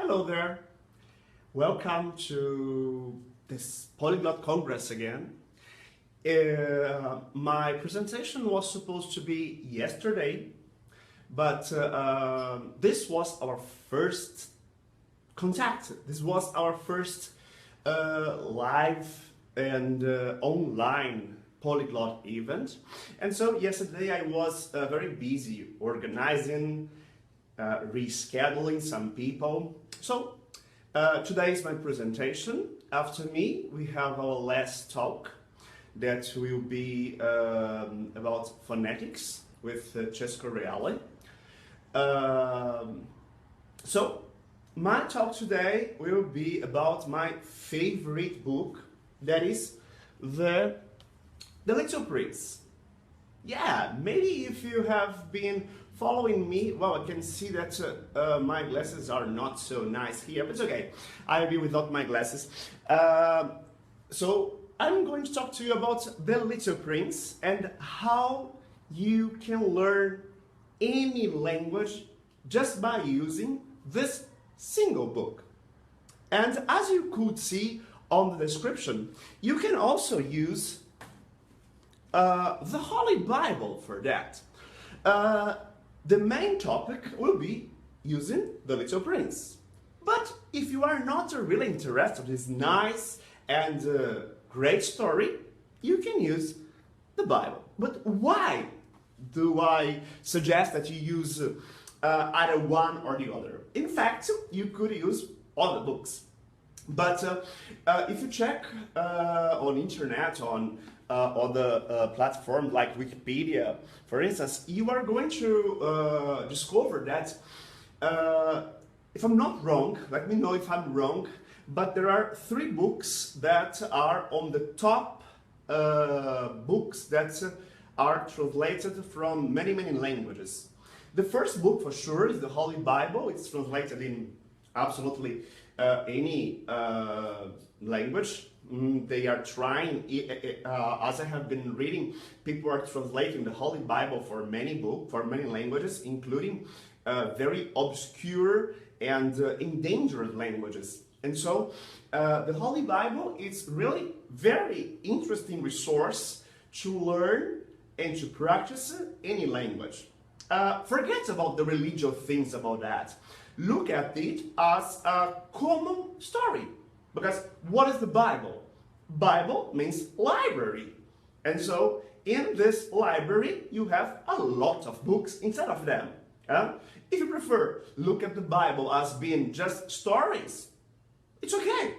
Hello there. Welcome to this Polyglot Congress again. My presentation was supposed to be yesterday, but this was our first contact. This was our first live and online Polyglot event. And so yesterday I was very busy organizing, rescheduling some people. So today is my presentation. After me, we have our last talk that will be about phonetics with Cesco Reale. So my talk today will be about my favorite book, that is The Little Prince. Yeah, maybe if you have been following me, well, I can see that my glasses are not so nice here, but it's okay. I'll be without my glasses. So I'm going to talk to you about The Little Prince and how you can learn any language just by using this single book. And as you could see on the description, you can also use the Holy Bible for that. The main topic will be using The Little Prince. But if you are not really interested in this nice and great story, you can use the Bible. But why do I suggest that you use either one or the other? In fact, you could use other books. But if you check on internet, on other platforms like Wikipedia, for instance, you are going to discover that, if I'm not wrong, let me know if I'm wrong, but there are 3 books that are on the top books that are translated from many languages. The first book for sure is the Holy Bible. It's translated in absolutely any language. They are trying, as I have been reading, people are translating the Holy Bible for many languages, including very obscure and endangered languages. And so the Holy Bible is really very interesting resource to learn and to practice any language. Forget about the religious things about that. Look at it as a common story. Because what is the Bible? Bible means library. And so in this library, you have a lot of books inside of them. If you prefer, look at the Bible as being just stories, it's okay.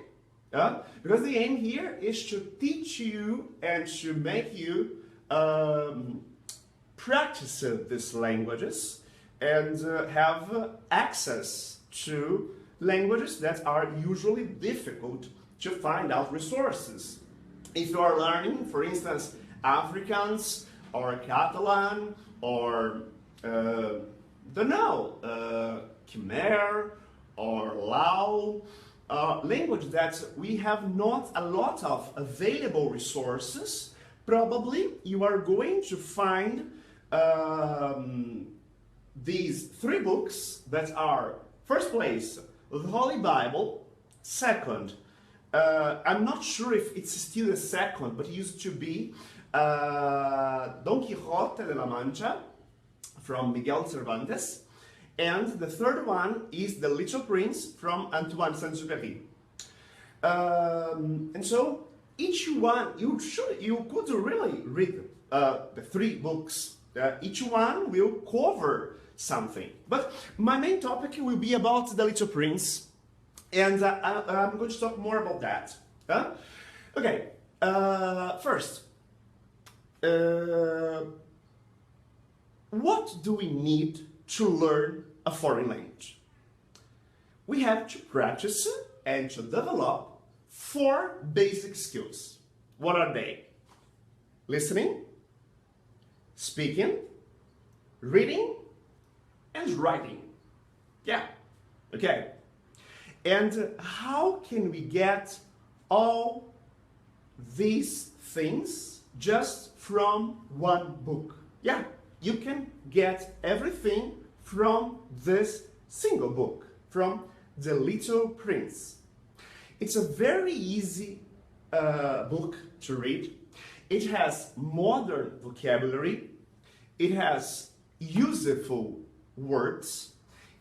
Because the aim here is to teach you and to make you practice these languages and have access to languages that are usually difficult to find out resources. If you are learning, for instance, Afrikaans or Catalan or Khmer or Lao, language that we have not a lot of available resources, probably you are going to find these 3 books that are, first place, the Holy Bible. Second, I'm not sure if it's still the second, but it used to be Don Quixote de la Mancha from Miguel Cervantes. And the third one is The Little Prince from Antoine Saint-Exupéry. And so each one, you could really read the 3 books. Each one will cover something. But my main topic will be about The Little Prince. And I'm going to talk more about that. Okay, first, what do we need to learn a foreign language? We have to practice and to develop 4 basic skills. What are they? Listening, speaking, reading, and writing. Yeah, okay. And how can we get all these things just from one book? Yeah, you can get everything from this single book, from The Little Prince. It's a very easy book to read. It has modern vocabulary. It has useful words.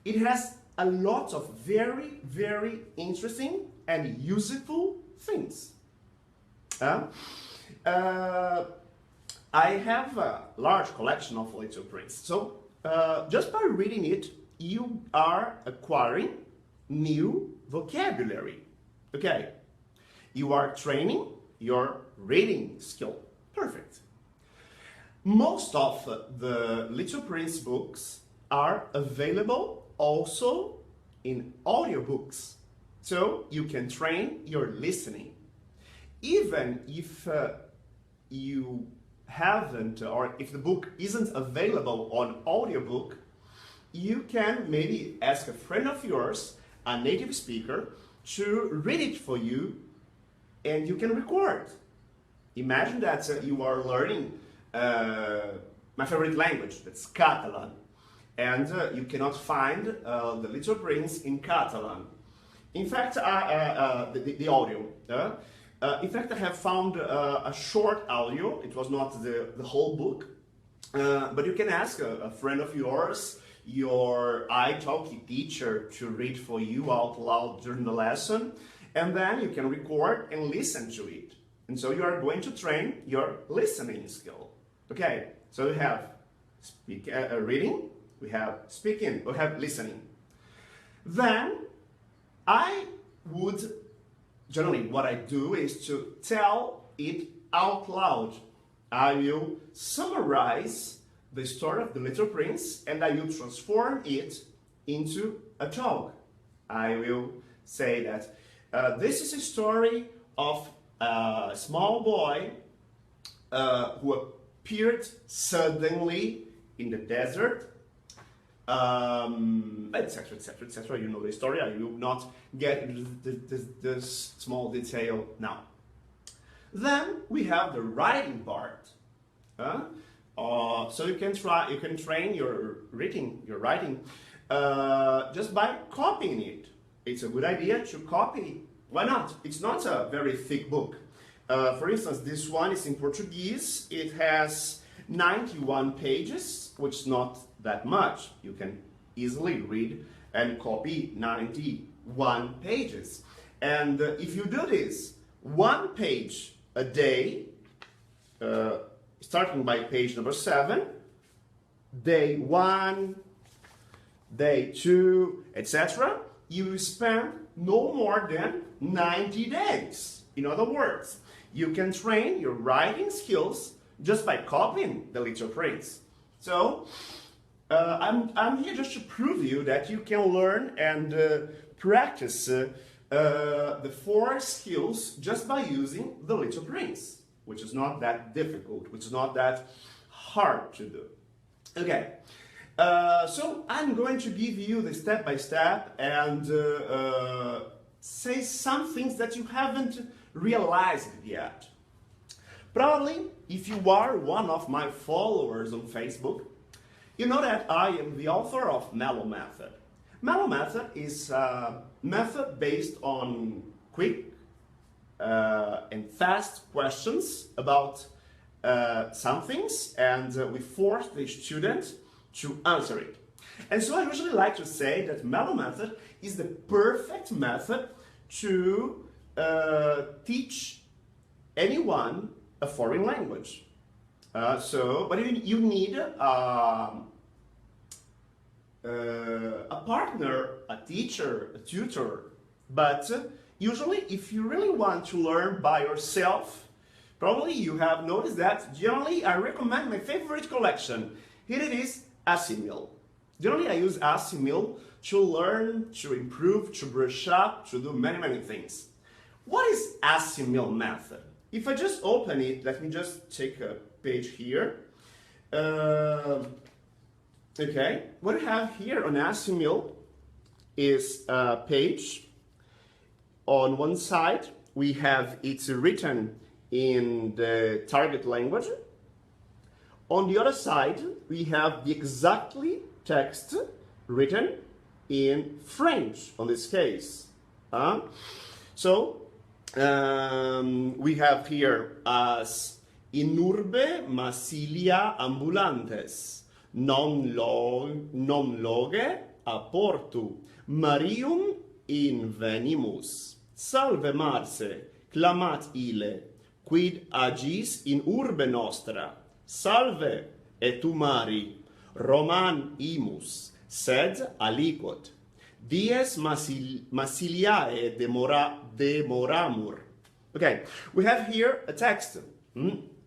It has a lot of very, very interesting and useful things. I have a large collection of Little Prince. So just by reading it, you are acquiring new vocabulary. Okay, you are training your reading skill. Perfect. Most of the Little Prince books are available also in audiobooks, so you can train your listening. Even if you haven't, or if the book isn't available on audiobook, you can maybe ask a friend of yours, a native speaker, to read it for you, and you can record. Imagine that you are learning my favorite language, that's Catalan, and you cannot find the Little Prince in Catalan. In fact, the audio. In fact, I have found a short audio. It was not the whole book, but you can ask a friend of yours, your italki teacher, to read for you out loud during the lesson, and then you can record and listen to it. And so you are going to train your listening skill. Okay, so we have reading, we have speaking, we have listening. Then I would, generally what I do is to tell it out loud. I will summarize the story of the Little Prince and I will transform it into a talk. I will say that this is a story of a small boy who appeared suddenly in the desert, etc., etc., etc. You know the story. I will not get into this small detail now. Then we have the writing part. So you can train your reading, your writing, just by copying it. It's a good idea to copy. Why not? It's not a very thick book. For instance, this one is in Portuguese. It has 91 pages, which is not that much. You can easily read and copy 91 pages. And if you do this, 1 page a day, starting by page number 7, day 1, day 2, etc., you spend no more than 90 days. In other words, you can train your writing skills just by copying the Little Prince. So I'm here just to prove you that you can learn and practice the 4 skills just by using the Little Prince, which is not that difficult, which is not that hard to do. Okay, so I'm going to give you the step-by-step and say some things that you haven't realized yet. Probably, if you are one of my followers on Facebook, you know that I am the author of Mellow Method. Mellow Method is a method based on quick and fast questions about some things, and we force the student to answer it. And so I usually like to say that Mellow Method is the perfect method to teach anyone a foreign language. But you need a partner, a teacher, a tutor. But usually, if you really want to learn by yourself, probably you have noticed that generally I recommend my favorite collection. Here it is, Assimil. Generally I use Assimil to learn, to improve, to brush up, to do many, many things. What is Assimil method? If I just open it, let me just take a page here. Okay, what we have here on Assimil is a page. On one side, we have it's written in the target language. On the other side, we have the exactly text written in French, on this case. So, we have here as in urbe massilia ambulantes, non loge aportu, Marium invenimus. Salve Marse, clamat ille, quid agis in urbe nostra. Salve, et tu Mari, Roman imus, sed aliquot. Dies massiliae demoramur. Okay, we have here a text.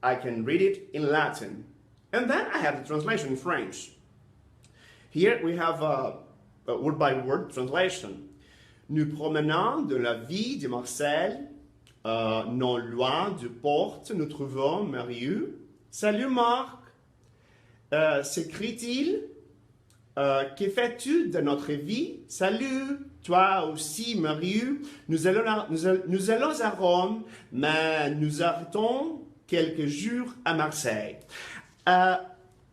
I can read it in Latin. And then I have the translation in French. Here we have a word-by-word translation. Nous promenons de la ville de Marseille, non loin du port, nous trouvons Marius. Salut Marc, s'écrie-t-il, que fais-tu de notre vie? Salut, toi aussi Marius. Nous allons à Rome, mais nous arrêtons quelques jours à Marseille.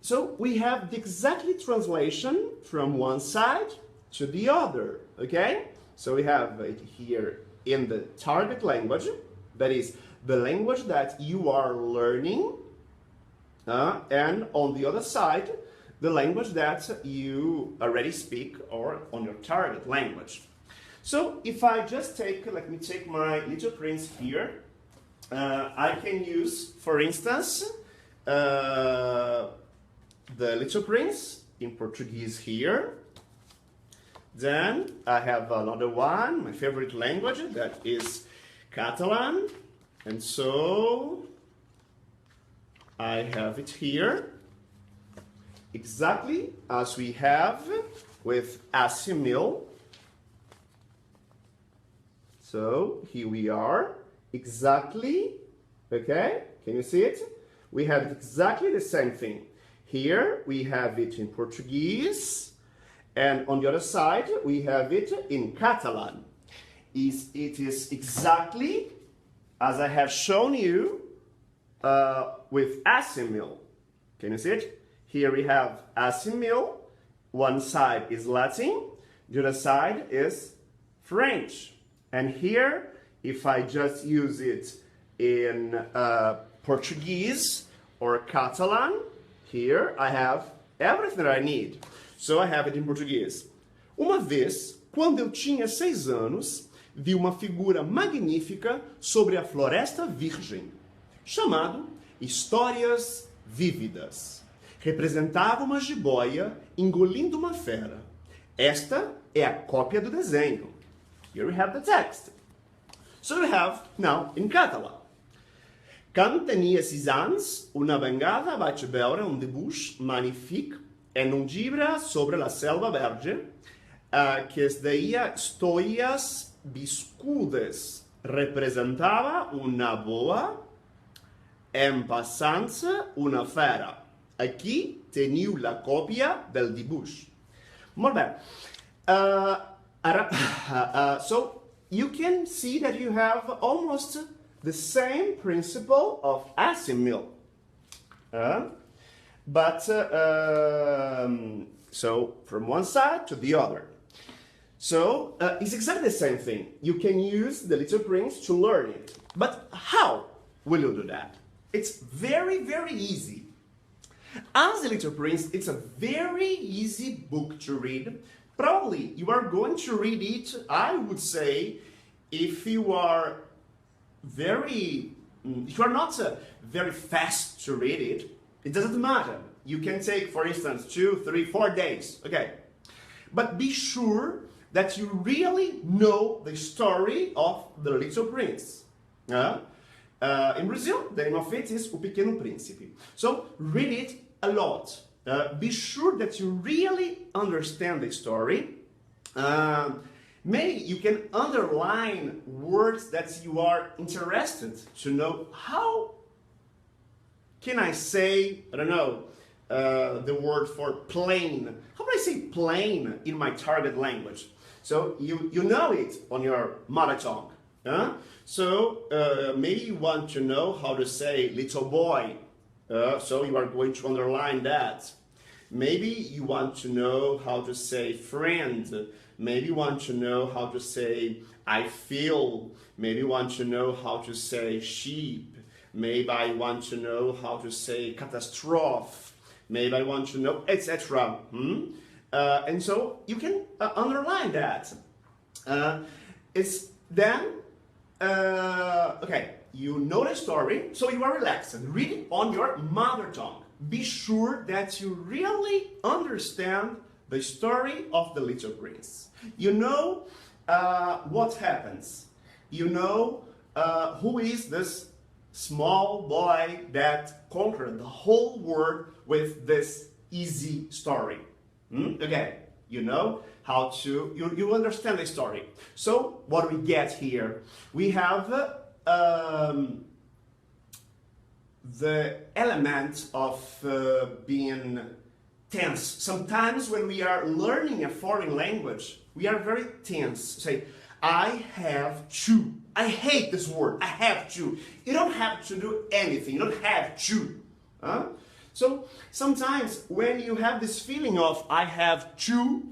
So we have the exactly translation from one side to the other, okay? So we have it here in the target language, that is the language that you are learning, and on the other side, the language that you already speak or on your target language. So if I just let me take my Little Prince here. I can use, for instance, the Little Prince in Portuguese here. Then I have another one, my favorite language, that is Catalan. And so I have it here, exactly as we have with assimil. So here we are, exactly, okay? Can you see it? We have exactly the same thing. Here we have it in Portuguese, and on the other side we have it in Catalan. It is exactly as I have shown you with assimil. Can you see it? Here we have assimil. One side is Latin, the other side is French. And here, if I just use it in Portuguese or Catalan, here I have everything that I need. So I have it in Portuguese. Uma vez, quando eu tinha 6 anos, vi uma figura magnífica sobre a Floresta Virgem, chamado Histórias Vívidas. Representava uma jiboia engolindo uma fera. Esta é a cópia do desenho. Here we have the text. So we have now in Catalan. Quand tenia 6 anys, una vegada vaig veure un dibuix magnífic en un llibre sobre la selva verge que es deia Històries viscudes. Representava una boa empassant-se una fera. Aquí teniu la còpia del dibuix. Molt bé. So you can see that you have almost the same principle of assimil. So from one side to the other. So it's exactly the same thing. You can use the Little Prince to learn it. But how will you do that? It's very, very easy. As the Little Prince, it's a very easy book to read. Probably you are going to read it, I would say, if you are not very fast to read it, it doesn't matter. You can take, for instance, 2, 3, 4 days, okay? But be sure that you really know the story of the Little Prince. In Brazil, the name of it is O Pequeno Príncipe. So read it a lot. Be sure that you really understand the story. Maybe you can underline words that you are interested to know. How can I say, I don't know, the word for plane? How do I say plane in my target language? So you know it on your mother tongue. So maybe you want to know how to say little boy. So you are going to underline that. Maybe you want to know how to say friend. Maybe you want to know how to say I feel. Maybe you want to know how to say sheep. Maybe I want to know how to say catastrophe. Maybe I want to know, etc. And so you can underline that. It's then, okay, you know the story, so you are relaxed and read it on your mother tongue. Be sure that you really understand the story of the Little Prince. You know what happens. You know who is this small boy that conquered the whole world with this easy story. Okay, you know how to, you understand the story. So what we get here, we have the element of being tense. Sometimes when we are learning a foreign language, we are very tense. Say, I have to. I hate this word. I have to. You don't have to do anything. You don't have to. So sometimes when you have this feeling of I have to,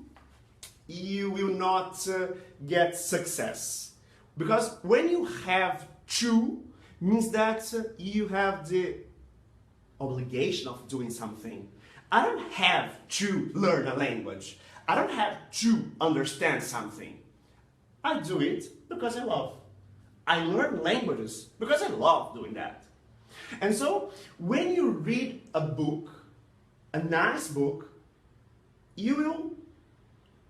you will not get success. Because when you have to, means that you have the obligation of doing something. I don't have to learn a language. I don't have to understand something. I do it because I love. I learn languages because I love doing that. And so when you read a book, a nice book, you will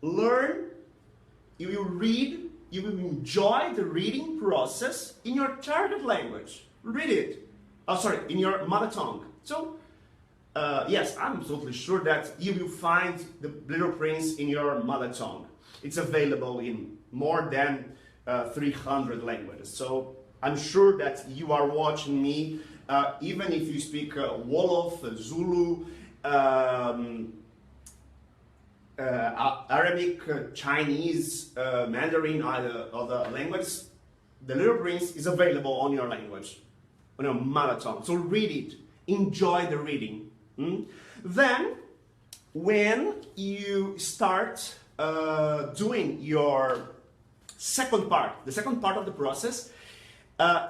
learn, you will read, you will enjoy the reading process in your target language. Read it. In your mother tongue. So, yes, I'm totally sure that you will find The Little Prince in your mother tongue. It's available in more than 300 languages. So, I'm sure that you are watching me, even if you speak Wolof, Zulu, Arabic, Chinese, Mandarin, other languages. The Little Prince is available on your language, on your mother tongue. So read it, enjoy the reading. Then, when you start doing your second part, the second part of the process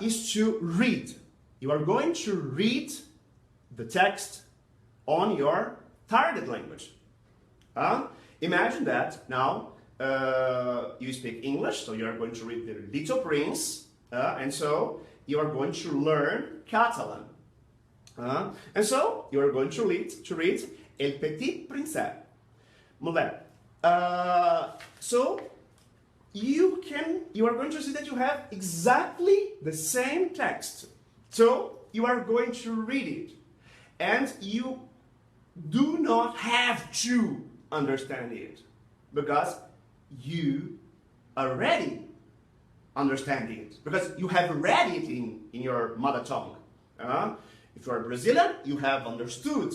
is to read. You are going to read the text on your target language. Imagine that now you speak English, so you are going to read The Little Prince, and so you are going to learn Catalan. And so you are going to read El Petit Príncipe. So you are going to see that you have exactly the same text. So you are going to read it, and you do not have to understand it, because you already understand it, because you have read it in your mother tongue. If you are Brazilian, you have understood,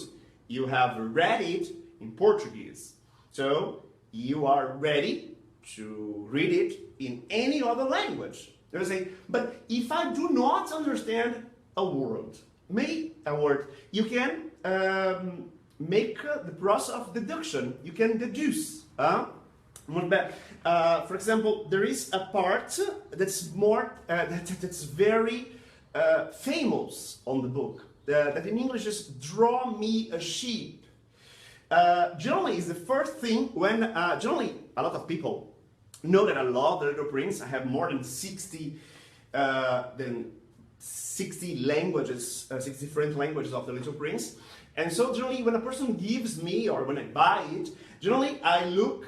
you have read it in Portuguese. So you are ready to read it in any other language. They say, but if I do not understand a word, you can make the process of deduction. You can deduce. For example, there is a part that's more that's very famous on the book. That in English is "Draw me a sheep." Generally, is the first thing when generally a lot of people know that I love The Little Prince. I have more than 60 languages, 60 different languages of The Little Prince. And so generally when a person gives me, or when I buy it, generally I look,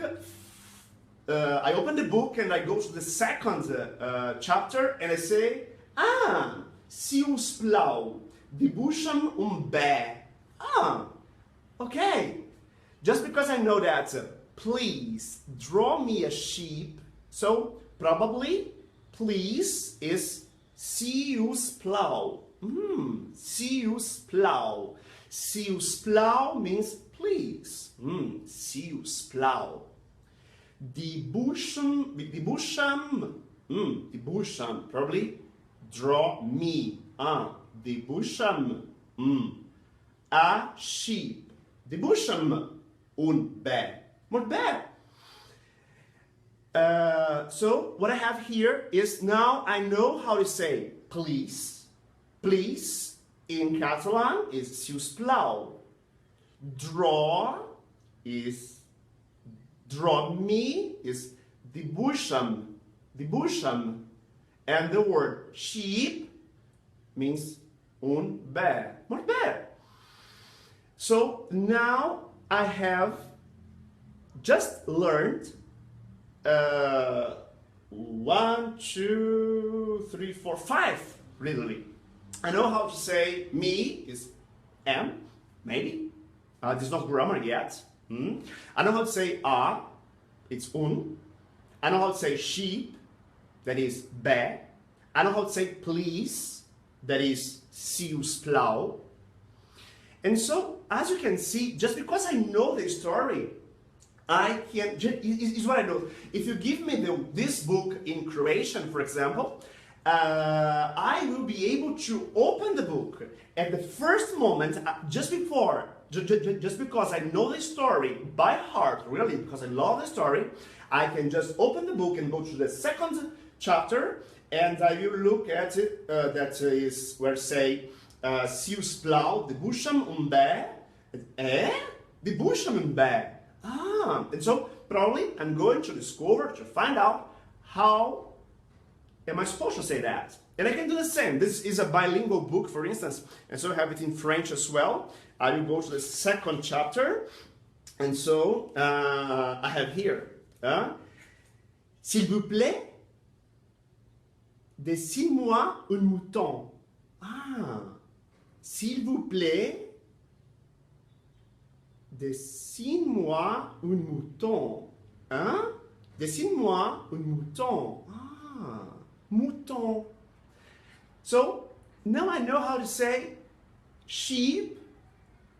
I open the book and I go to the second chapter and I say, si us plau, dibuixa'm bé. Okay. Just because I know that, please draw me a sheep, so probably please is si us plau. Si us plau. Si us plau means please. Si us plau. Dibuixa'm, probably draw me. Dibuixa'm a sheep. Debuxam un bé. Muito bem. So what I have here is now I know how to say please. Please in Catalan is si us plau. Draw is draw me is dibuixam. Dibuixam. And the word sheep means un bé. Muito bem. So now I have just learned 1, 2, 3, 4, 5, literally. I know how to say me is am, maybe. This is not grammar yet. I know how to say a, it's un. I know how to say sheep, that is bé. I know how to say please, that is si us plau. And so, as you can see, just because I know the story, I can, is what I know. If you give me this book in Croatian, for example, I will be able to open the book at the first moment, just because I know the story by heart, really, because I love the story, I can just open the book and go to the second chapter, and I will look at it, that is where say, si us plau, debuixam un bé, debuixam un bé. And so probably I'm going to discover, to find out how am I supposed to say that. And I can do the same. This is a bilingual book, for instance, and so I have it in French as well. I will go to the second chapter, and so I have here, s'il vous plaît, dessine-moi un mouton. S'il vous plaît, dessine-moi un mouton. Dessine-moi un mouton. Mouton. So, now I know how to say sheep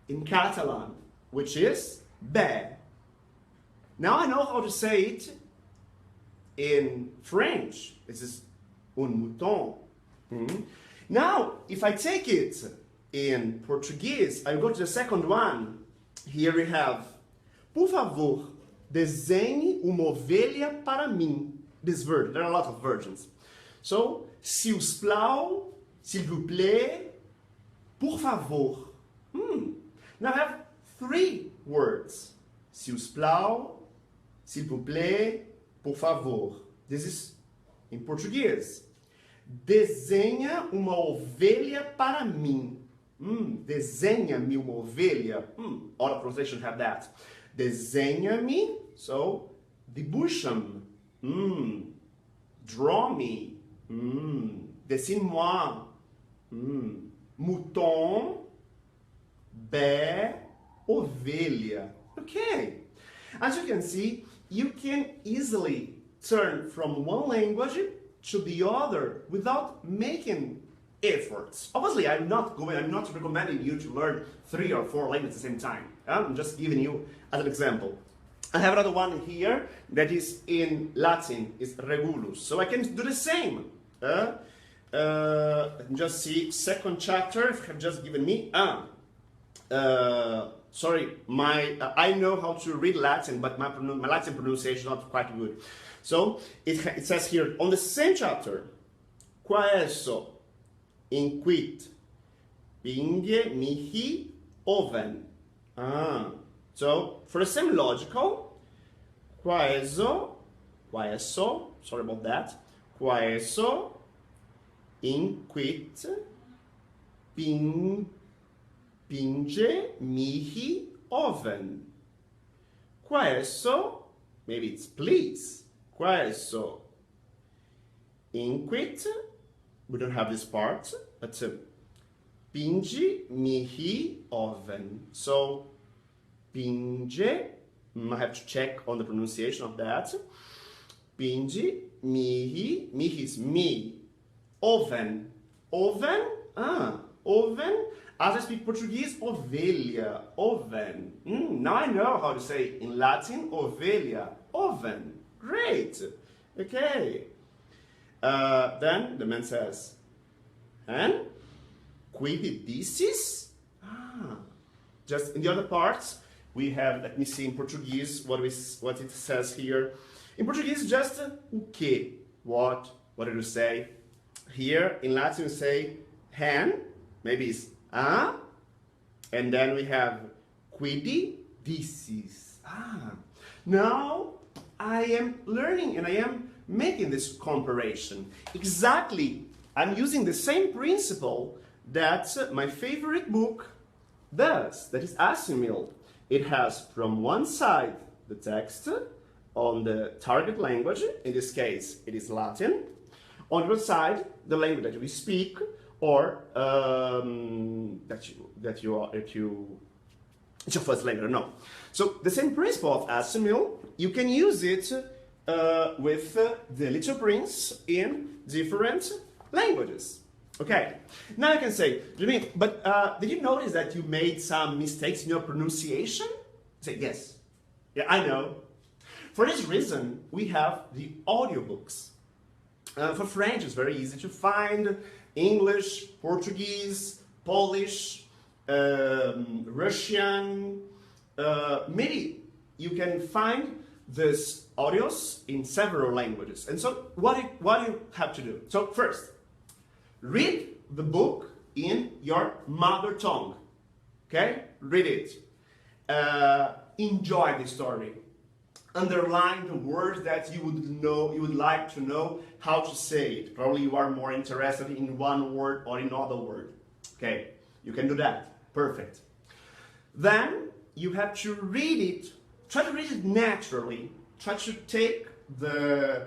in Catalan, which is bé. Now I know how to say it in French. This is un mouton. Now, if I take it in Portuguese, I go to the second one. Here we have, por favor, desenhe uma ovelha para mim. This version, there are a lot of versions. So, si us plau, s'il vous plaît, por favor. Now I have 3 words. Si us plau, s'il vous plaît, por favor. This is in Portuguese. Desenha uma ovelha para mim. Desenha-me uma ovelha. All the translations have that. Desenha-me, so dibuixa-me. Draw me. Dessine-moi. Mouton, bé, ovelha. Okay. As you can see, you can easily turn from one language to the other without making efforts. Obviously, I'm not recommending you to learn 3 or 4 languages at the same time. I'm just giving you as an example. I have another one here that is in Latin, is regulus. So I can do the same. Just see, second chapter, if you have just given me, sorry, I know how to read Latin, but my Latin pronunciation is not quite good. So it says here, on the same chapter, quaeso inquit pinge mihi oven. So for the same logical, quaeso, sorry about that, quaeso inquit pinge mihi oven. Quaeso, maybe it's please. Quaeso inquit, we don't have this part, but pinge mihi oven. So pinge, I have to check on the pronunciation of that. Pinge mihi, mihi is me. Oven, oven, oven. As I speak Portuguese, ovelha, oven. Now I know how to say in Latin, ovelha, oven. Great. Okay. Then the man says, and qui dices? Just in the other parts, we have, let me see in Portuguese what it says here. In Portuguese, just o que, what did you say? Here in Latin, we say hen, maybe it's a, and then we have quidi, this is. Now I am learning and I am making this comparison. Exactly, I'm using the same principle that my favorite book does, that is Assimil. It has from one side the text on the target language, in this case it is Latin, on the other side the language that we speak or it's your first language, no. So the same principle of Assimil, you can use it with the Little Prince in different languages. Okay, now you can say, Jimmy, but did you notice that you made some mistakes in your pronunciation? Say, yes. Yeah, I know. For this reason, we have the audiobooks. For French, it's very easy to find. English, Portuguese, Polish, Russian, maybe you can find these audios in several languages. And so what you have to do? So first, read the book in your mother tongue. Okay? Read it. Enjoy the story. Underline the words that you would like to know how to say it. Probably you are more interested in one word or in another word. Okay, you can do that. Perfect. Then you have to read it. Try to read it naturally. Try to take the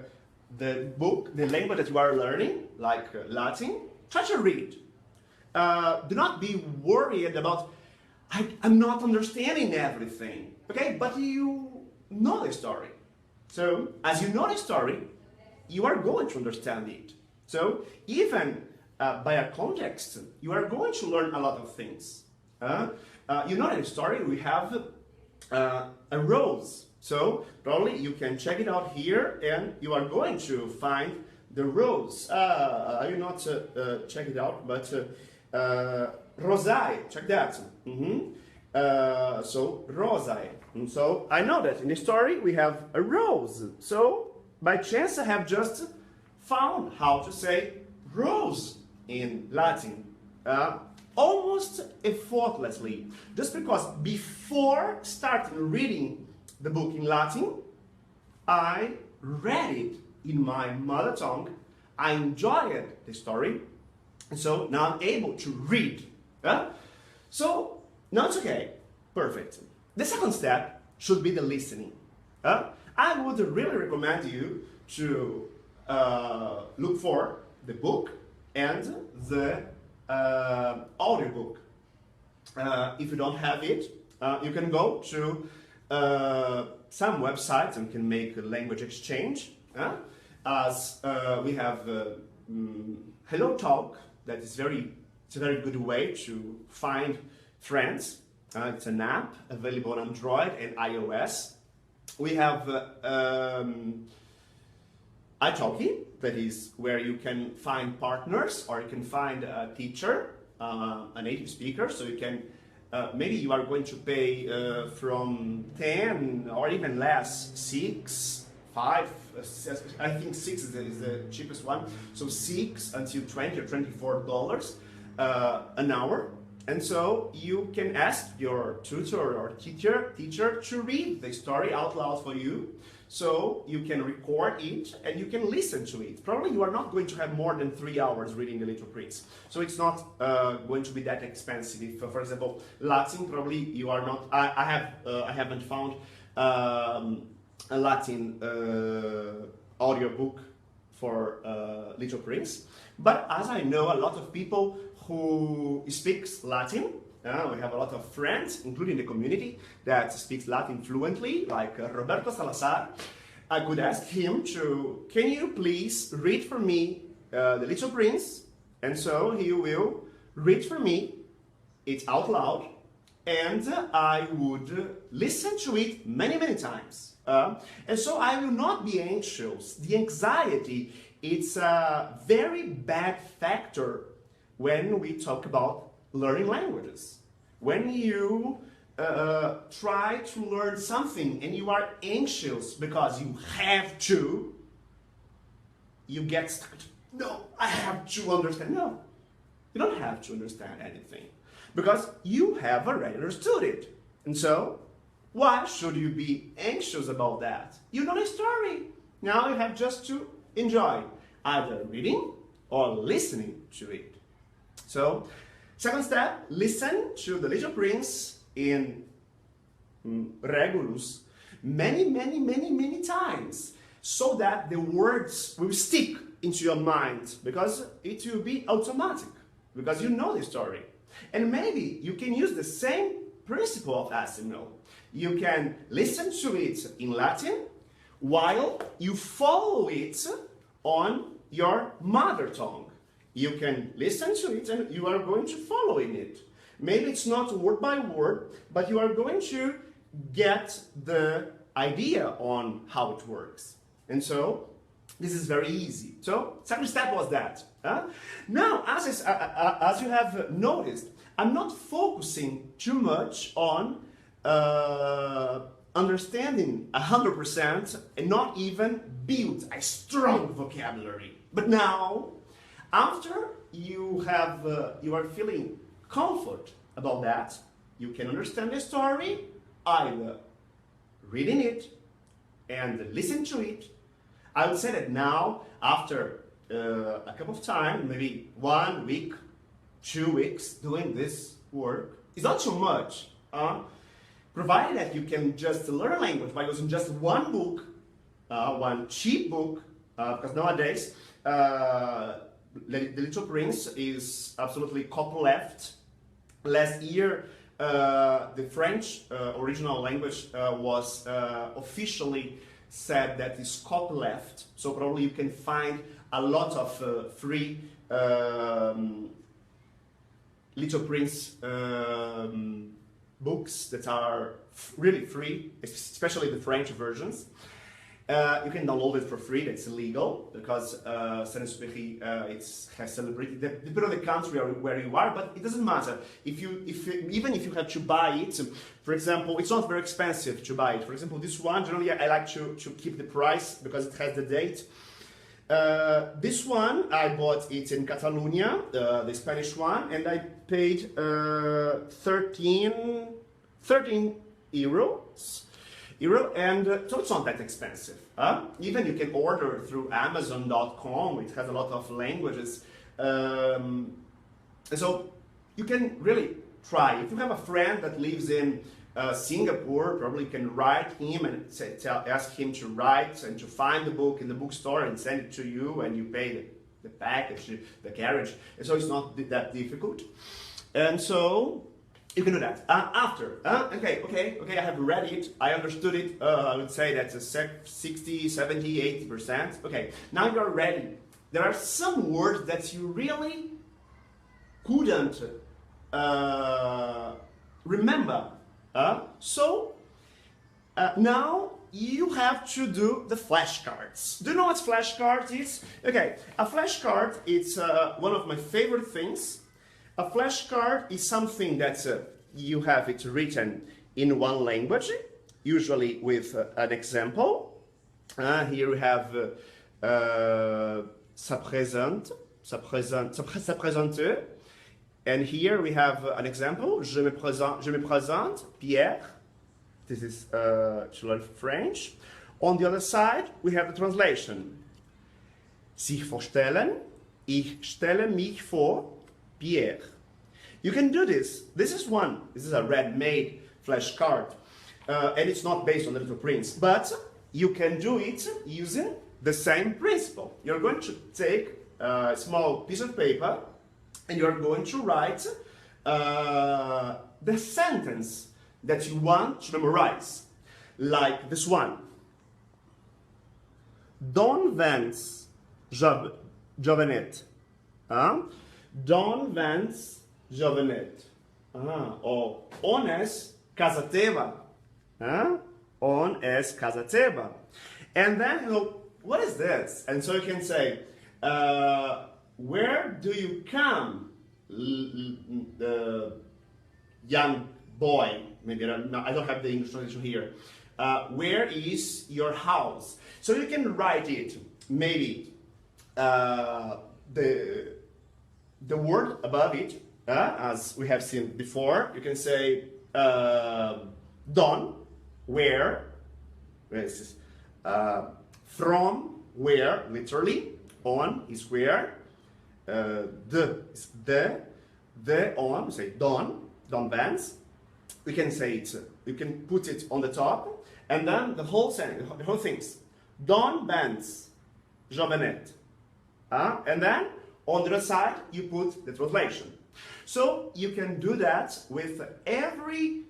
book, the language that you are learning, like Latin. Try to read. Do not be worried about, I'm not understanding everything. Okay, but you know the story. So, as you know the story, you are going to understand it. So, even by a context, you are going to learn a lot of things. You know the story, we have a rose. So, probably you can check it out here and you are going to find the rose. I will not check it out, but rosae, check that. So, rosae. And so I know that in the story we have a rose. So by chance I have just found how to say rose in Latin. Almost effortlessly. Just because before starting reading the book in Latin, I read it in my mother tongue. I enjoyed the story. And so now I'm able to read. So now it's okay. Perfect. The second step should be the listening. I would really recommend you to look for the book and the audiobook. If you don't have it, you can go to some websites and can make a language exchange. As we have Hello Talk, that is it's a very good way to find friends. It's an app available on Android and iOS. We have italki, that is where you can find partners or you can find a teacher, a native speaker. So you can, maybe you are going to pay from 10 or even less, 6, 5, I think 6 is the cheapest one. So 6 until 20 or $24 an hour. And so you can ask your tutor or teacher to read the story out loud for you. So you can record it and you can listen to it. Probably you are not going to have more than 3 hours reading The Little Prince. So it's not going to be that expensive. If, for example, Latin, probably you are not, I haven't found a Latin audiobook for Little Prince. But as I know a lot of people who speaks Latin, we have a lot of friends, including the community, that speaks Latin fluently, like Roberto Salazar. I could ask him to, can you please read for me The Little Prince? And so he will read for me it out loud, and I would listen to it many, many times. And so I will not be anxious. The anxiety, it's a very bad factor when we talk about learning languages. when you try to learn something and you are anxious because you have to, you get stuck. No, I have to understand. No, you don't have to understand anything because you have already understood it. And so, why should you be anxious about that? You know the story. Now you have just to enjoy either reading or listening to it. So, second step, listen to The Little Prince in Regulus many times so that the words will stick into your mind because it will be automatic because you know the story. And maybe you can use the same principle of Asimov. You can listen to it in Latin while you follow it on your mother tongue. You can listen to it and you are going to follow in it. Maybe it's not word by word, but you are going to get the idea on how it works. And so, this is very easy. So, second step was that. Now, as you have noticed, I'm not focusing too much on understanding 100% and not even build a strong vocabulary. But now, after you are feeling comfort about that, you can understand the story either reading it and listen to it. I would say that now, after a couple of time, maybe 1 week, 2 weeks doing this work, it's not too much. Provided that you can just learn language by using just one book, one cheap book, because nowadays The Little Prince is absolutely copyleft. Last year, the French original language was officially said that is copyleft, so probably you can find a lot of free Little Prince books that are really free, especially the French versions. You can download it for free. That's illegal because Saint-Exupéry has celebrated. Depending on the country where you are, but it doesn't matter. Even if you have to buy it, for example, it's not very expensive to buy it. For example, this one generally I like to keep the price because it has the date. This one I bought it in Catalonia, the Spanish one, and I paid 13 euros. And so it's not that expensive. Even you can order through Amazon.com. It has a lot of languages. And so you can really try. If you have a friend that lives in Singapore, probably you can write him and ask him to write and to find the book in the bookstore and send it to you, and you pay the package, the carriage. And so it's not that difficult. And so you can do that. Okay, I have read it, I understood it, I would say that's a 60, 70, 80%. Okay, now you're ready. There are some words that you really couldn't remember. So now you have to do the flashcards. Do you know what flashcards is? Okay, a flashcard is one of my favorite things. A flashcard is something that you have it written in one language, usually with an example. Here we have ça présente, and here we have an example. Je me présente, Pierre. This is to learn French. On the other side, we have the translation. Sich vorstellen, ich stelle mich vor, Pierre. You can do this. This is one. This is a ready-made flashcard. And it's not based on The Little Prince. But you can do it using the same principle. You're going to take a small piece of paper and you're going to write the sentence that you want to memorize. Like this one. Don Vance Jovenet. Don Vance Jovenet. Or on es Casateva. On es Casateva. And then, you know, what is this? And so you can say, where do you come? young boy, maybe I don't have the English translation here. Where is your house? So you can write it, maybe the word above it, as we have seen before. You can say don, where, from, where, literally, on is where, the is the on, say don Vance. We can say it, you can put it on the top, and then the whole sentence, the whole things. Don Vance, Jovenette. And then on the other side, you put the translation. So you can do that with every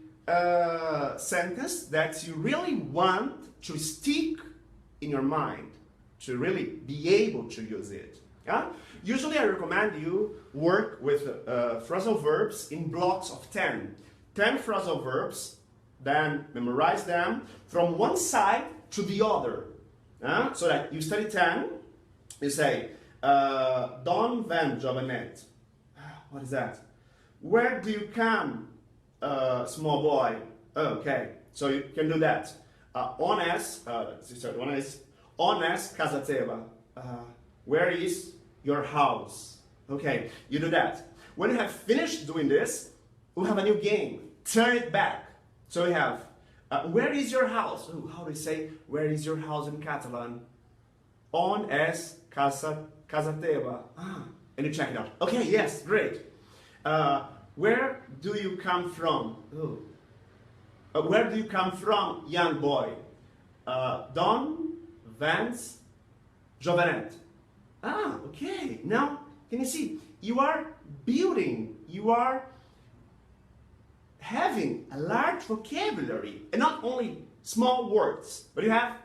sentence that you really want to stick in your mind, to really be able to use it. Usually I recommend you work with phrasal verbs in blocks of 10. 10 phrasal verbs, then memorize them from one side to the other. So that you study 10, you say, Don Van Jovenette. What is that? Where do you come, small boy? Oh, okay, so you can do that. Ones casa teva. Where is your house? Okay, you do that. When you have finished doing this, we'll have a new game. Turn it back. So we have, where is your house? Ooh, how do you say, where is your house in Catalan? On es casa teva. And you check it out. Okay, yes, great. Where do you come from? Ooh. Where do you come from, young boy? Don Vance Jovenette. Okay. Now, can you see? You are building, you are having a large vocabulary, and not only small words, but you have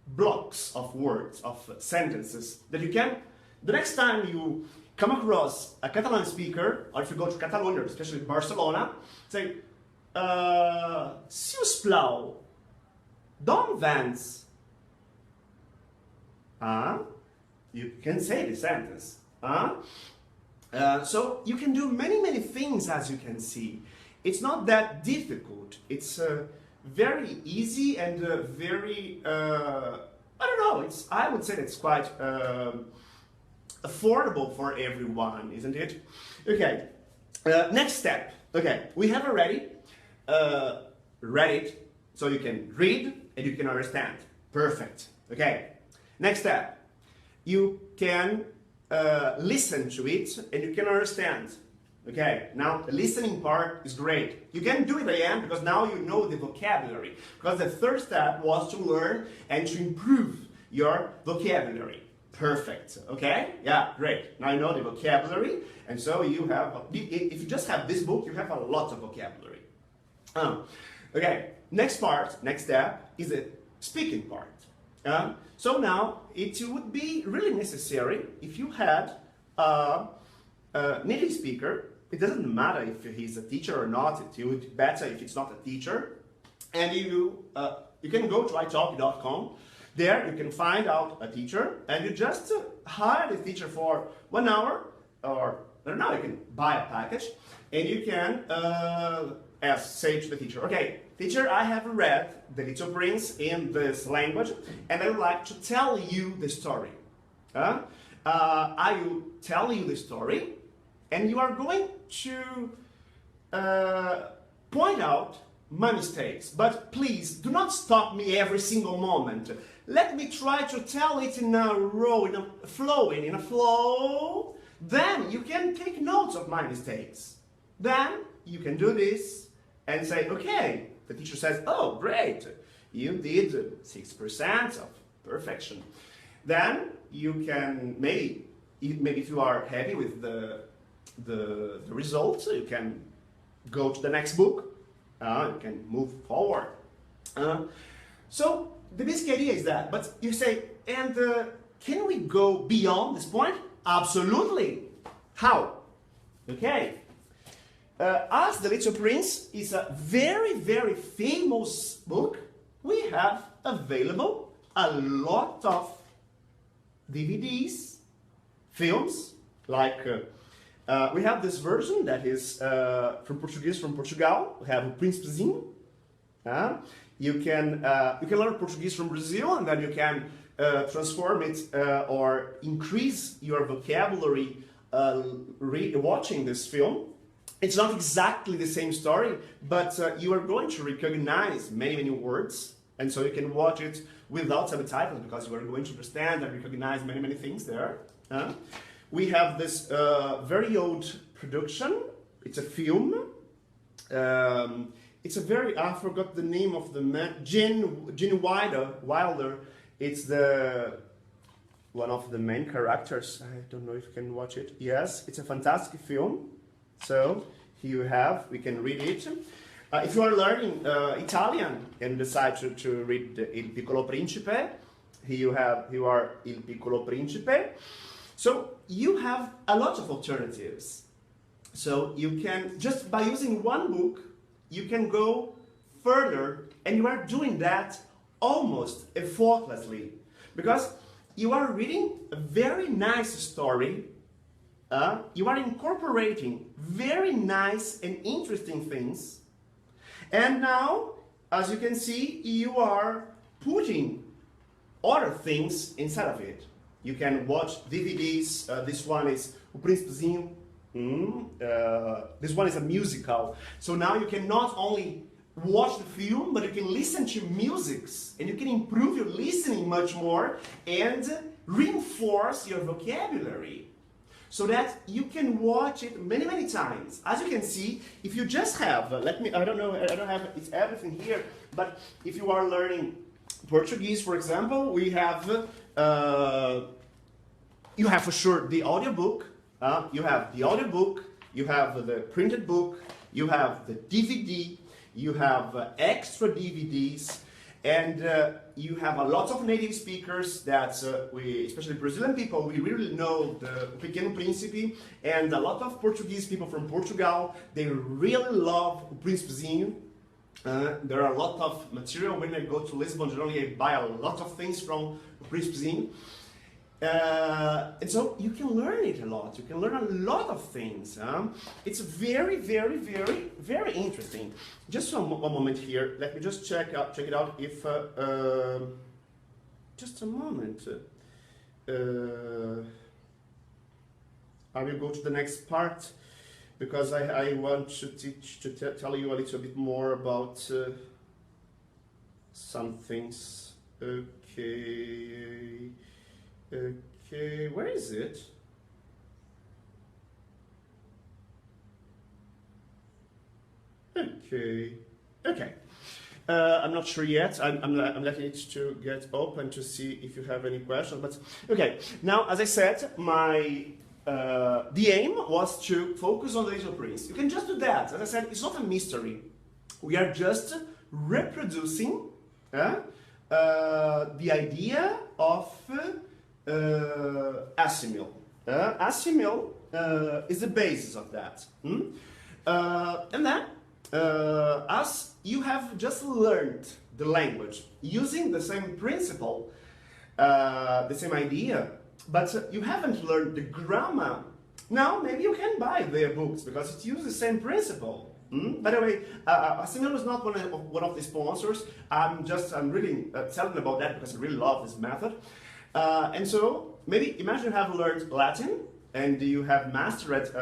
blocks of words, of sentences that you can, the next time you come across a Catalan speaker, or if you go to Catalonia, especially Barcelona, say, si us plau, Don Vance. You can say the sentence. So you can do many things, as you can see. It's not that difficult. It's very easy and very, I don't know, I would say it's quite affordable for everyone, isn't it? Okay, next step. Okay, we have already read it, so you can read and you can understand. Perfect. Okay, next step. You can listen to it and you can understand. Okay, now the listening part is great. You can do it again because now you know the vocabulary. Because the third step was to learn and to improve your vocabulary. Perfect. Okay? Yeah, great. Now you know the vocabulary, and so you have, if you just have this book, you have a lot of vocabulary. Okay, next part, next step is the speaking part. So now it would be really necessary if you had a native speaker. It doesn't matter if he's a teacher or not. It would be better if it's not a teacher. And you can go to italki.com. There you can find out a teacher, and you just hire the teacher for 1 hour, or I don't know, you can buy a package, and you can say to the teacher, okay, teacher, I have read The Little Prince in this language, and I would like to tell you the story. I will tell you the story, and you are going to point out my mistakes, but please do not stop me every single moment. Let me try to tell it in a row, in a flow. Then you can take notes of my mistakes. Then you can do this and say, okay. The teacher says, oh, great, you did 6% of perfection. Then you can, maybe if you are happy with the results, you can go to the next book. You can move forward. So the basic idea is that, but you say, and can we go beyond this point? Absolutely. How? Okay. As The Little Prince is a very famous book, we have available a lot of DVDs, films, like We have this version that is from Portuguese from Portugal. We have o Príncipezinho. You can learn Portuguese from Brazil, and then you can transform it or increase your vocabulary watching this film. It's not exactly the same story, but you are going to recognize many words, and so you can watch it without subtitles because you are going to understand and recognize many things there. We have this very old production. It's a film. It's a very, I forgot the name of the man, Gene Wilder. It's the one of the main characters. I don't know if you can watch it. Yes, it's a fantastic film. So here you have, we can read it. If you are learning Italian and decide to read Il Piccolo Principe, here you are Il Piccolo Principe. So you have a lot of alternatives. So you can, just by using one book, you can go further, and you are doing that almost effortlessly. Because you are reading a very nice story, you are incorporating very nice and interesting things, and now, as you can see, you are putting other things inside of it. You can watch DVDs. This one is O Príncipezinho. This one is a musical. So now you can not only watch the film, but you can listen to musics, and you can improve your listening much more and reinforce your vocabulary so that you can watch it many times. As you can see, if you just have, I don't have it's everything here, but if you are learning Portuguese, for example, we have you have for sure the audiobook. You have the audiobook, you have the printed book, you have the DVD, you have extra DVDs, and you have a lot of native speakers that especially Brazilian people, we really know the Pequeno Príncipe, and a lot of Portuguese people from Portugal, they really love O Príncipezinho. There are a lot of material. When I go to Lisbon, generally I buy a lot of things from O Príncipezinho. And so you can learn it a lot. You can learn a lot of things. It's very interesting. Just one moment here. Let me just check it out. If just a moment. I will go to the next part because I want to tell you a little bit more about some things. Okay, where is it? Okay. I'm not sure yet. I'm letting it to get open to see if you have any questions. But okay, now as I said, the aim was to focus on the Little Prince. You can just do that. As I said, it's not a mystery. We are just reproducing the idea of Assimil. Assimil is the basis of that. And then, as you have just learned the language using the same principle, the same idea, but you haven't learned the grammar, now maybe you can buy their books because it uses the same principle. By the way, Assimil is not one of the sponsors. I'm really telling about that because I really love this method. And so, maybe imagine you have learned Latin and you have mastered it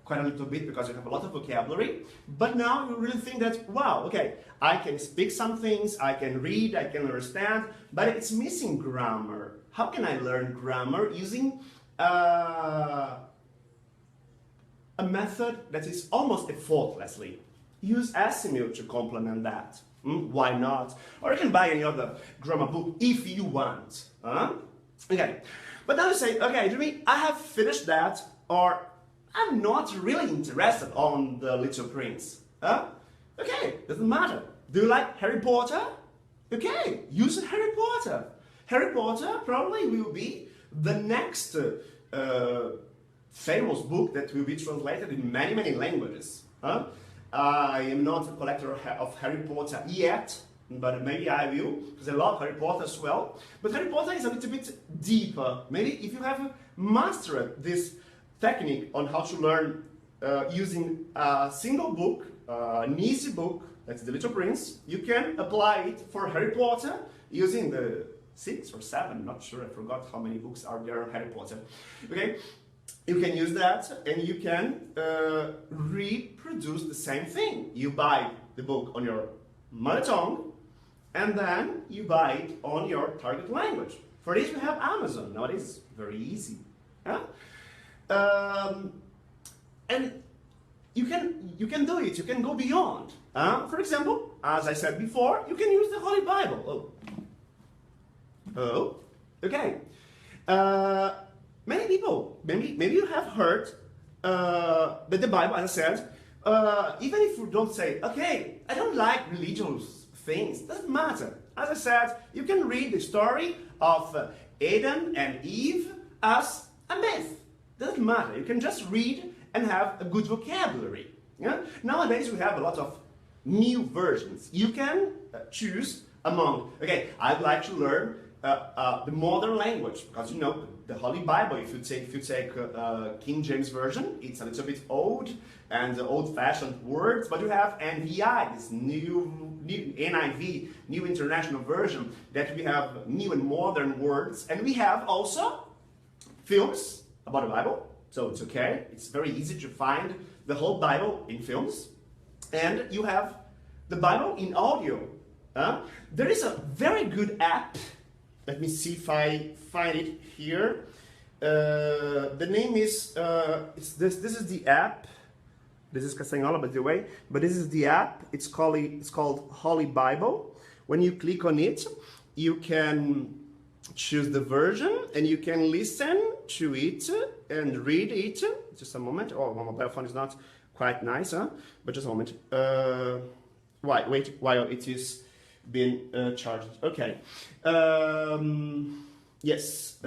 quite a little bit because you have a lot of vocabulary, but now you really think that, wow, okay, I can speak some things, I can read, I can understand, but it's missing grammar. How can I learn grammar using a method that is almost effortlessly? Use Assimil to complement that. Why not? Or you can buy any other grammar book if you want. Okay, but now you say, okay, Jimmy, I have finished that, or I'm not really interested on the Little Prince. Okay, doesn't matter. Do you like Harry Potter? Okay, use Harry Potter. Harry Potter probably will be the next famous book that will be translated in many languages. I am not a collector of Harry Potter yet, but maybe I will, because I love Harry Potter as well. But Harry Potter is a little bit deeper. Maybe if you have mastered this technique on how to learn using a single book, an easy book, that's The Little Prince. You can apply it for Harry Potter using the 6 or 7, not sure, I forgot how many books are there on Harry Potter. Okay, you can use that and you can reproduce the same thing. You buy the book on your mother tongue and then you buy it on your target language. For this we have Amazon. Nowadays it's very easy. Huh? And you can do it, you can go beyond. For example, as I said before, you can use the Holy Bible. Oh, okay. Many people, maybe you have heard that the Bible, as I said, even if you don't say, okay, I don't like religious things, doesn't matter. As I said, you can read the story of Adam and Eve as a myth. Doesn't matter. You can just read and have a good vocabulary. Yeah? Nowadays we have a lot of new versions. You can choose among, okay, I'd like to learn the modern language, because you know the Holy Bible, if you take King James Version, it's a little bit old and old-fashioned words, but you have NVI, this new NIV, New International Version, that we have new and modern words, and we have also films about the Bible, so it's okay, it's very easy to find the whole Bible in films, and you have the Bible in audio. There is a very good app. Let me see if I find it here. The name is, this is the app. This is Castanhola, by the way, but this is the app. It's called Holy Bible. When you click on it, you can choose the version and you can listen to it and read it. Just a moment. Oh, my mobile phone is not quite nice, huh? But just a moment. Wait, while it is being charged. Okay. Yes,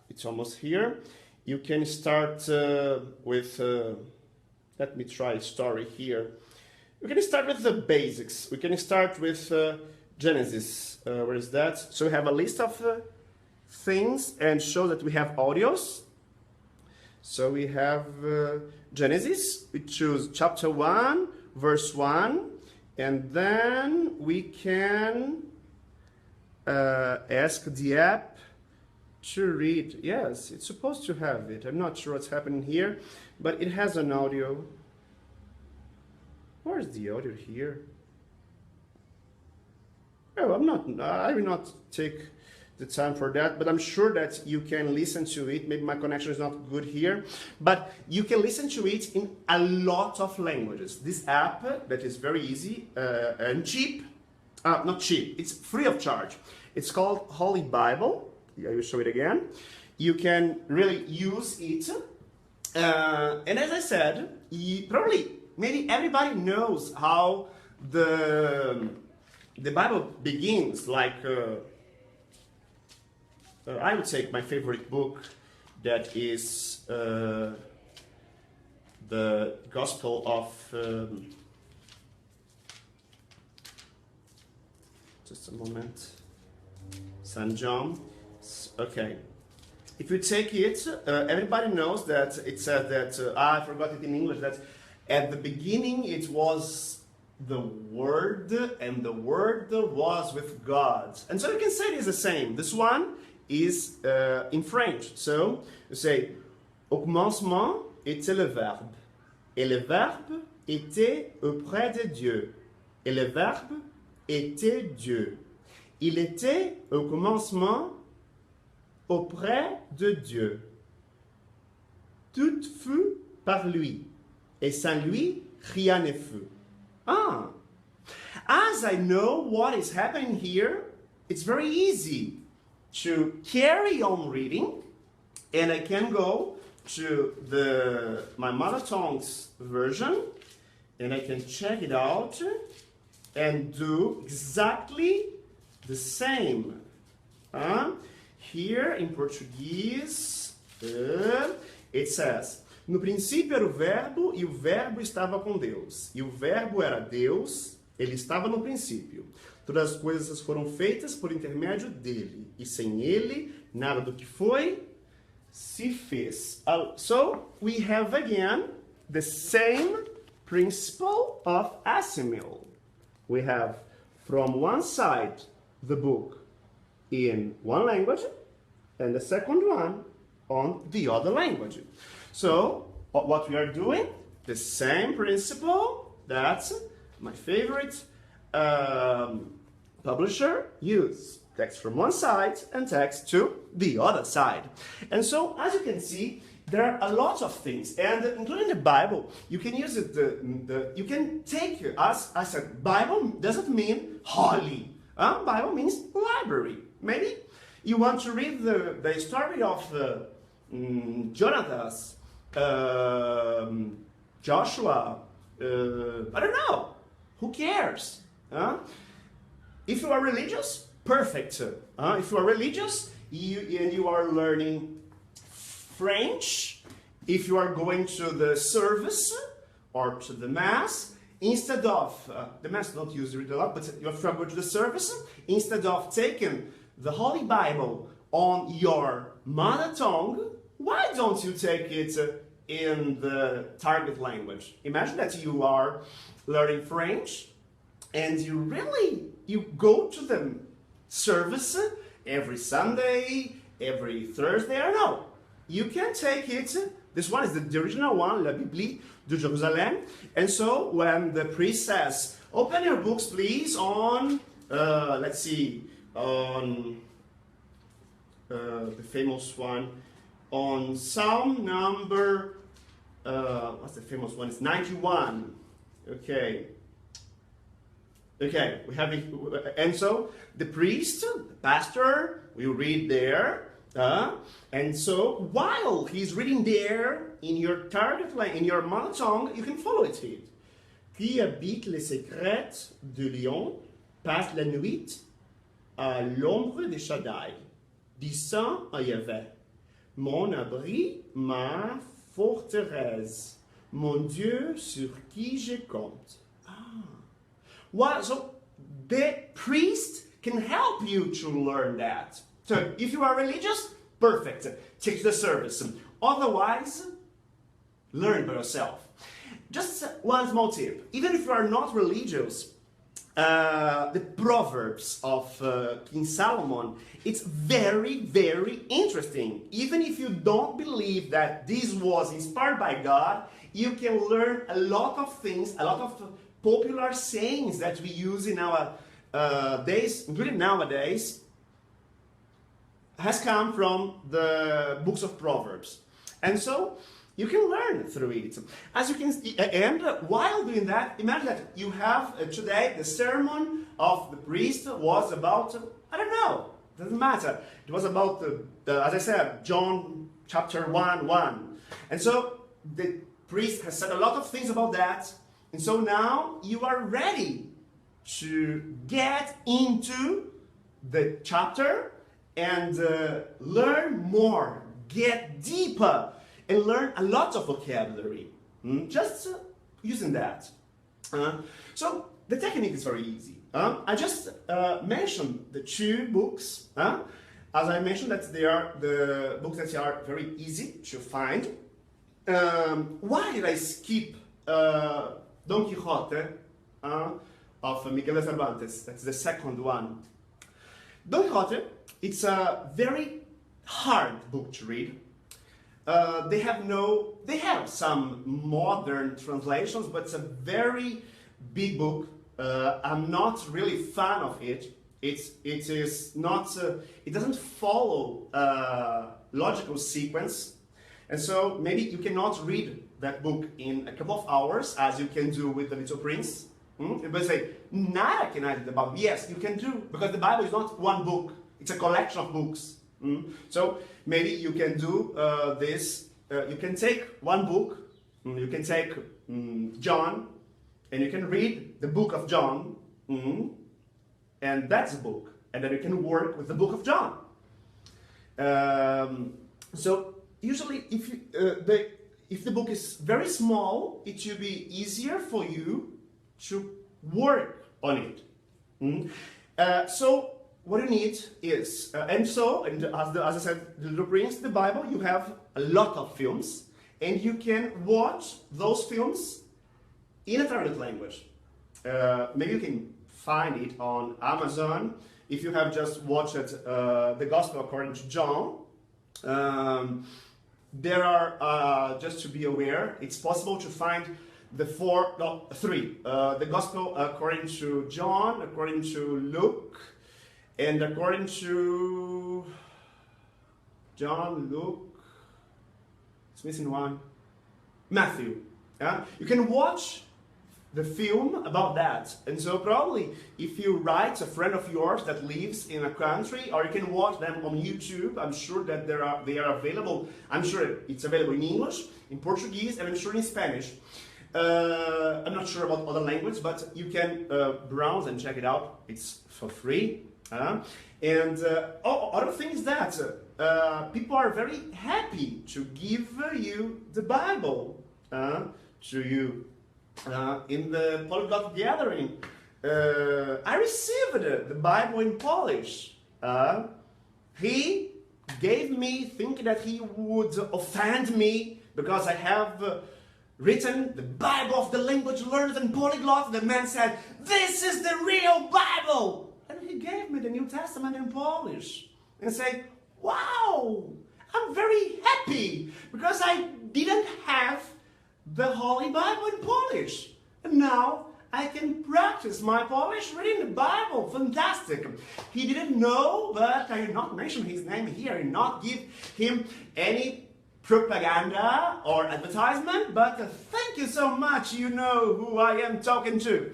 it's almost here. You can start with, let me try a story here. We can start with the basics. We can start with Genesis. Where is that? So we have a list of things and show that we have audios. So we have Genesis. We choose chapter 1, verse 1. And then we can ask the app to read. Yes, it's supposed to have it. I'm not sure what's happening here, but it has an audio. Where's the audio here? Oh, I will not take the time for that, but I'm sure that you can listen to it. Maybe my connection is not good here, but you can listen to it in a lot of languages. This app that is very easy and cheap, not cheap, it's free of charge. It's called Holy Bible. I will show it again. You can really use it. And as I said, maybe everybody knows how the Bible begins, like I would say my favorite book, that is the Gospel of, just a moment, St. John. Okay. If you take it, everybody knows that it says that, I forgot it in English, that at the beginning it was the Word, and the Word was with God. And so you can say it is the same. This one is in French. So you say, au commencement était le Verbe, et le Verbe était auprès de Dieu, et le Verbe était Dieu. Il était au commencement auprès de Dieu. Tout fut par lui, et sans lui, rien ne fut. Ah, as I know what is happening here, it's very easy to carry on reading, and I can go to my mother tongue's version, and I can check it out and do exactly the same. Here in Portuguese, it says, no princípio era o verbo, e o verbo estava com Deus. E o verbo era Deus, ele estava no princípio. Todas as coisas foram feitas por intermédio dele, e sem ele, nada do que foi se fez. So we have again the same principle of assimil. We have from one side the book in one language and the second one on the other language. So what we are doing, the same principle that my favorite publisher used. Text from one side and text to the other side. And so, as you can see, there are a lot of things, and including the Bible, you can use it. You can take, as I said, Bible doesn't mean holy. Bible means library. Maybe you want to read the story of Jonathan, Joshua. I don't know. Who cares? If you are religious, perfect. If you are religious and you are learning French, if you are going to the service or to the mass, instead of, the mass don't use it a lot, but you have to go to the service, instead of taking the Holy Bible on your mother tongue, why don't you take it in the target language? Imagine that you are learning French and you go to the service every Sunday, every Thursday, I don't know. You can take it, this one is the original one, La Bible de Jerusalem, and so when the priest says, open your books please on, let's see, on the famous one, on Psalm number, what's the famous one? It's 91, okay. Okay, we have it, and so the priest, the pastor, will read there, and so while he's reading there in your target language, in your mother tongue, you can follow it. Qui habite les secrets de Lion passe la nuit à l'ombre des Shaddai, disant à Yahvé, mon abri, ma forteresse, mon Dieu sur qui je compte. Well, so the priest can help you to learn that. So if you are religious, perfect. Take the service. Otherwise, learn by yourself. Just one small tip. Even if you are not religious, the Proverbs of King Solomon, it's very, very interesting. Even if you don't believe that this was inspired by God, you can learn a lot of things, a lot of popular sayings that we use in our days, including nowadays, has come from the books of Proverbs. And so you can learn through it. As you can see, and while doing that, imagine that you have today the sermon of the priest was about, I don't know, doesn't matter. It was about, as I said, John chapter 1:1. And so the priest has said a lot of things about that. And so now you are ready to get into the chapter and learn more, get deeper, and learn a lot of vocabulary. Just using that. So the technique is very easy. I just mentioned the two books. As I mentioned, that they are the books that are very easy to find. Why did I skip Don Quixote of Miguel de Cervantes? That's the second one. Don Quixote, it's a very hard book to read. They have some modern translations, but it's a very big book. I'm not really fan of it. It doesn't follow logical sequence, and so maybe you cannot read that book in a couple of hours, as you can do with The Little Prince. But say, nada can I do about. Yes, you can do, because the Bible is not one book; it's a collection of books. So maybe you can do this. You can take one book. You can take John, and you can read the book of John, and that's a book. And then you can work with the book of John. So usually, if the book is very small, it should be easier for you to work on it. So what you need is, as I said, the Little Prince, the Bible, you have a lot of films, and you can watch those films in a target language. Maybe you can find it on Amazon if you have just watched the Gospel according to John. There are, just to be aware, it's possible to find the three. The Gospel according to John, according to Luke, and according to John, Luke, it's missing one, Matthew. Yeah? You can watch the film about that. And so probably if you write a friend of yours that lives in a country, or you can watch them on YouTube, I'm sure that they are available. I'm sure it's available in English, in Portuguese, and I'm sure in Spanish. I'm not sure about other languages, but you can browse and check it out. It's for free. Other thing is that people are very happy to give you the Bible to you. In the Polyglot Gathering, I received the Bible in Polish. He gave me, thinking that he would offend me because I have written the Bible of the language learners and polyglots. The man said, "This is the real Bible!" And he gave me the New Testament in Polish. And said, "Wow, I'm very happy because I didn't have the Holy Bible in Polish. And now I can practice my Polish reading the Bible." Fantastic. He didn't know, but I did not mention his name here. I did not give him any propaganda or advertisement, but thank you so much. You know who I am talking to.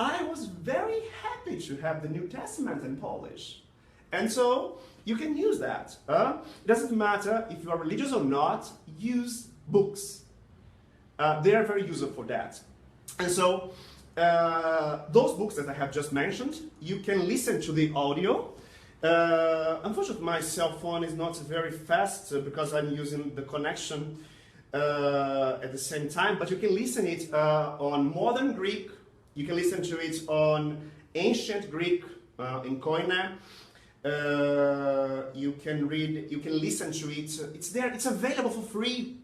I was very happy to have the New Testament in Polish. And so you can use that. It doesn't matter if you are religious or not, use books. They are very useful for that. And so, those books that I have just mentioned, you can listen to the audio. Unfortunately, my cell phone is not very fast because I'm using the connection at the same time, but you can listen it on modern Greek, you can listen to it on ancient Greek, in Koine. You can listen to it, it's there, it's available for free.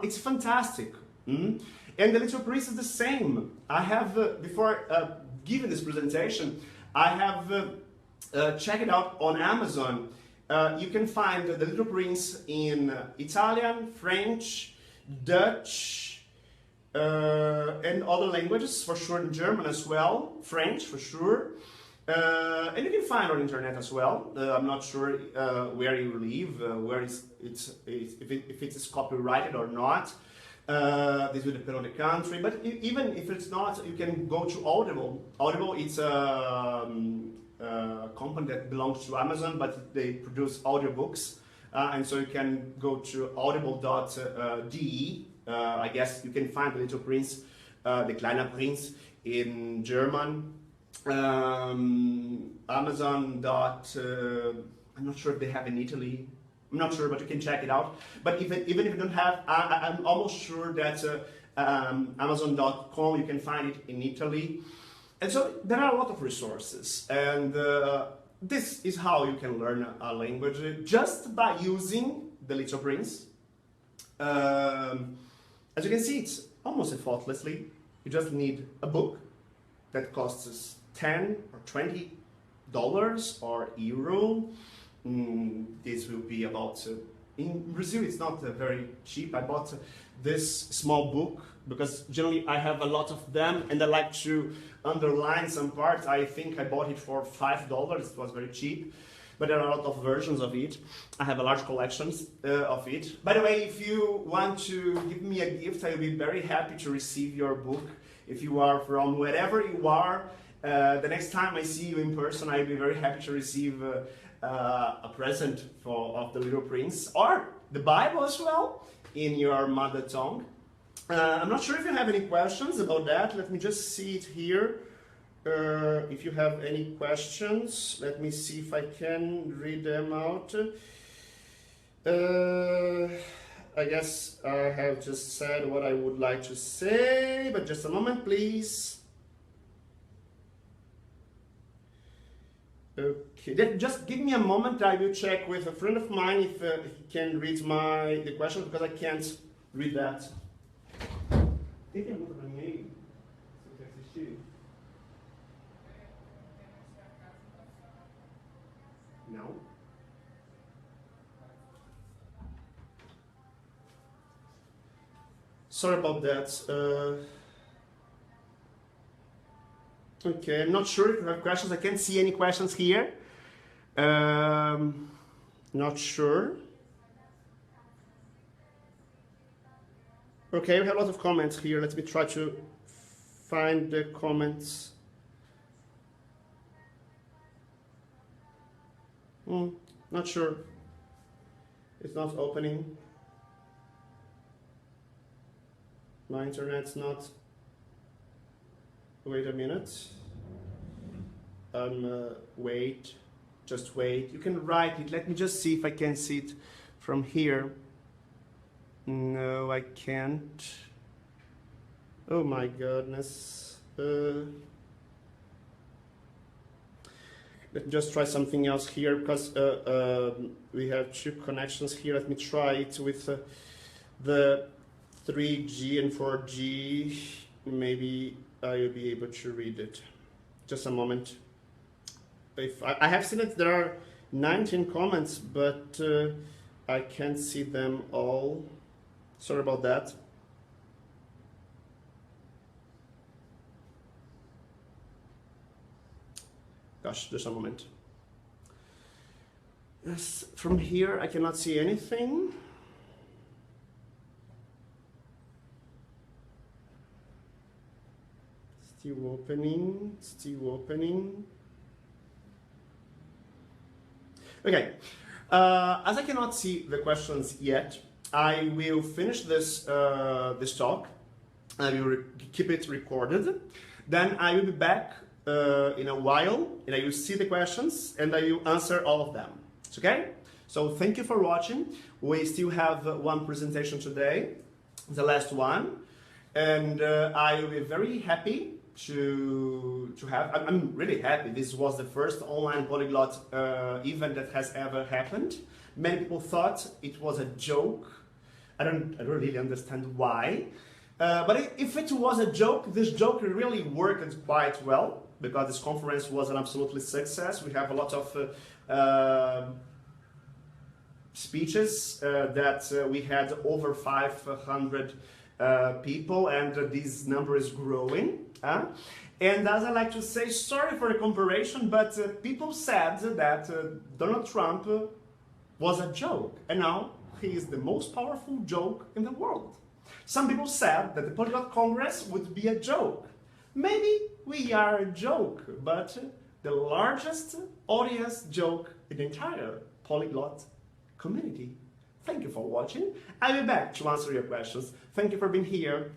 It's fantastic. And the Little Prince is the same. I have, before giving this presentation, I have checked it out on Amazon. You can find the Little Prince in Italian, French, Dutch, and other languages, for sure in German as well, French for sure. And you can find on internet as well. I'm not sure where you live, if it is copyrighted or not. This will depend on the country, but even if it's not, you can go to Audible. Audible is a company that belongs to Amazon, but they produce audiobooks, and so you can go to audible.de. I guess you can find the Little Prince, the Kleiner Prinz in German. Amazon. I'm not sure if they have in Italy. I'm not sure, but you can check it out. But even if you don't have, I'm almost sure that Amazon.com, you can find it in Italy. And so there are a lot of resources. And this is how you can learn a language, just by using the Little Prince. As you can see, it's almost effortlessly. You just need a book that costs $10 or $20 or euro. This will be about, in Brazil it's not very cheap. I bought this small book because generally I have a lot of them and I like to underline some parts. I think I bought it for $5, it was very cheap, but there are a lot of versions of it. I have a large collection of it. By the way, if you want to give me a gift, I will be very happy to receive your book. If you are from wherever you are, the next time I see you in person, I'll be very happy to receive a present of the Little Prince, or the Bible as well, in your mother tongue. I'm not sure if you have any questions about that. Let me just see it here. If you have any questions, let me see if I can read them out. I guess I have just said what I would like to say, but just a moment, please. Okay, just give me a moment. I will check with a friend of mine if he can read the question, because I can't read that. Tem pergunta pra mim aí? Se você assistir? Não? Sorry about that. Okay, I'm not sure if you have questions. I can't see any questions here. Not sure. Okay, we have a lot of comments here. Let me try to find the comments. Not sure. It's not opening. My internet's not. Wait a minute. Wait. Just wait. You can write it. Let me just see if I can see it from here. No, I can't. Oh my goodness. Let me just try something else here, because we have two connections here. Let me try it with the 3G and 4G. Maybe I will be able to read it. Just a moment. If I have seen that there are 19 comments, but I can't see them all. Sorry about that. Gosh, just a moment. Yes, from here I cannot see anything. Still opening, still opening. Okay, as I cannot see the questions yet, I will finish this talk. I will keep it recorded. Then I will be back in a while, and I will see the questions, and I will answer all of them. It's okay? So thank you for watching. We still have one presentation today, the last one, and I will be very happy to have. I'm really happy. This was the first online polyglot event that has ever happened. Many people thought it was a joke. I don't really understand why. But if it was a joke, this joke really worked quite well, because this conference was an absolutely success. We have a lot of speeches that we had over 500 people, and this number is growing. And as I like to say, sorry for the comparison, but people said that Donald Trump was a joke, and now he is the most powerful joke in the world. Some people said that the Polyglot Congress would be a joke. Maybe we are a joke, but the largest audience joke in the entire polyglot community. Thank you for watching. I'll be back to answer your questions. Thank you for being here.